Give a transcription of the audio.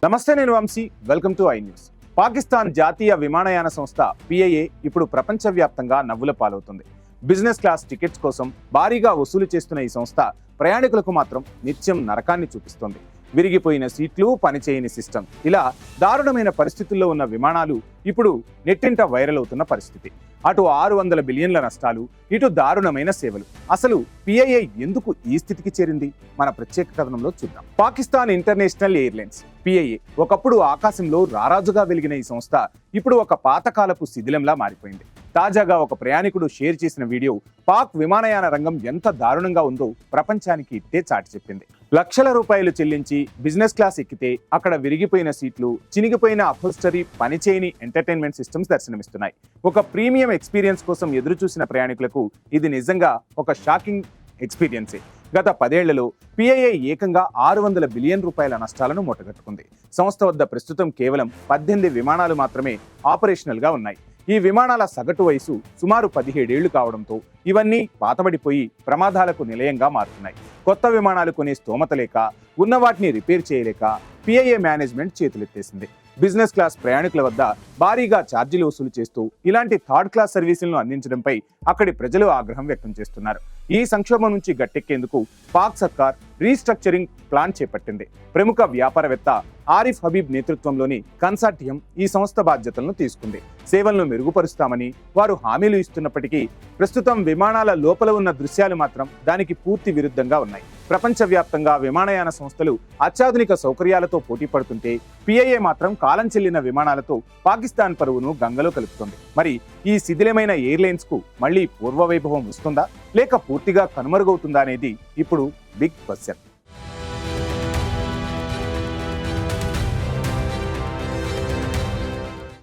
నమస్తే, నేను Vamsi. Welcome to I news. Pakistan జాతీయ విమానయాన సంస్థ పిఐఏ ఇప్పుడు ప్రపంచవ్యాప్తంగా నవ్వుల పాలవుతుంది. బిజినెస్ క్లాస్ టికెట్స్ కోసం భారీగా వసూలు చేస్తున్న ఈ సంస్థ ప్రయాణికులకు మాత్రం నిత్యం నరకాన్ని చూపిస్తోంది. విరిగిపోయిన సీట్లు, పనిచేయని సిస్టమ్, ఇలా దారుణమైన పరిస్థితుల్లో ఉన్న విమానాలు ఇప్పుడు నెట్టింట వైరల్ అవుతున్న పరిస్థితి. అటు 600 బిలియన్ల నష్టాలు, ఇటు దారుణమైన సేవలు. అసలు పిఐఏ ఎందుకు ఈ స్థితికి చేరింది? మన ప్రత్యేక కథనంలో చూద్దాం. పాకిస్తాన్ ఇంటర్నేషనల్ ఎయిర్లైన్స్ పిఐఏ ఒకప్పుడు ఆకాశంలో రారాజుగా వెలిగిన ఈ సంస్థ ఇప్పుడు ఒక పాతకాలపు శిథిలంలా మారిపోయింది. తాజాగా ఒక ప్రయాణికుడు షేర్ చేసిన వీడియో పాక్ విమానయాన రంగం ఎంత దారుణంగా ఉందో ప్రపంచానికి ఇట్టే చాటి చెప్పింది. లక్షల రూపాయలు చెల్లించి బిజినెస్ క్లాస్ ఎక్కితే అక్కడ విరిగిపోయిన సీట్లు, చినిగిపోయిన అప్హోల్స్టరీ, పనిచేయని ఎంటర్టైన్మెంట్ సిస్టమ్స్ దర్శనమిస్తున్నాయి. ఒక ప్రీమియం ఎక్స్పీరియన్స్ కోసం ఎదురు చూసిన ప్రయాణికులకు ఇది నిజంగా ఒక షాకింగ్ ఎక్స్పీరియన్సే. గత 10 ఏళ్లలో పిఐఏ ఏకంగా 600 బిలియన్ రూపాయల నష్టాలను మూటగట్టుకుంది. సంస్థ వద్ద ప్రస్తుతం కేవలం 18 విమానాలు మాత్రమే ఆపరేషనల్ గా ఉన్నాయి. ఈ విమానాల సగటు వయసు సుమారు 17 ఏళ్లు కావడంతో ఇవన్నీ పాతబడిపోయి ప్రమాదాలకు నిలయంగా మారుతున్నాయి. కొత్త విమానాలు కొనే స్తోమత లేక, ఉన్న వాటిని రిపేర్ చేయలేక పిఐఏ మేనేజ్మెంట్ చేతులెత్తేసింది. బిజినెస్ క్లాస్ ప్రయాణికుల వద్ద భారీగా ఛార్జీలు వసూలు చేస్తూ ఇలాంటి థర్డ్ క్లాస్ సర్వీసులను అందించడంపై అక్కడి ప్రజలు ఆగ్రహం వ్యక్తం చేస్తున్నారు. ఈ సంక్షోభం నుంచి గట్టెక్కేందుకు పాక్ సర్కార్ రీస్ట్రక్చరింగ్ ప్లాన్ చేపట్టింది. ప్రముఖ వ్యాపారవేత్త ఆరిఫ్ హబీబ్ నేతృత్వంలోని కన్సార్టియం ఈ సంస్థ బాధ్యతలను తీసుకుంది. సేవలను మెరుగుపరుస్తామని వారు హామీలు ఇస్తున్నప్పటికీ ప్రస్తుతం విమానాల లోపల ఉన్న దృశ్యాలు మాత్రం దానికి పూర్తి విరుద్ధంగా ఉన్నాయి. ప్రపంచవ్యాప్తంగా విమానయాన సంస్థలు అత్యాధునిక సౌకర్యాలతో పోటీ పడుతుంటే పిఐఏ మాత్రం కాలం చెల్లిన విమానాలతో పాకిస్తాన్ పరువును గంగలో కలుపుతుంది. మరి ఈ శిథిలమైన ఎయిర్లైన్స్ కు మళ్లీ పూర్వ వైభవం వస్తుందా, లేక పూర్తిగా కనుమరుగవుతుందా అనేది ఇప్పుడు బిగ్ క్వశ్చన్.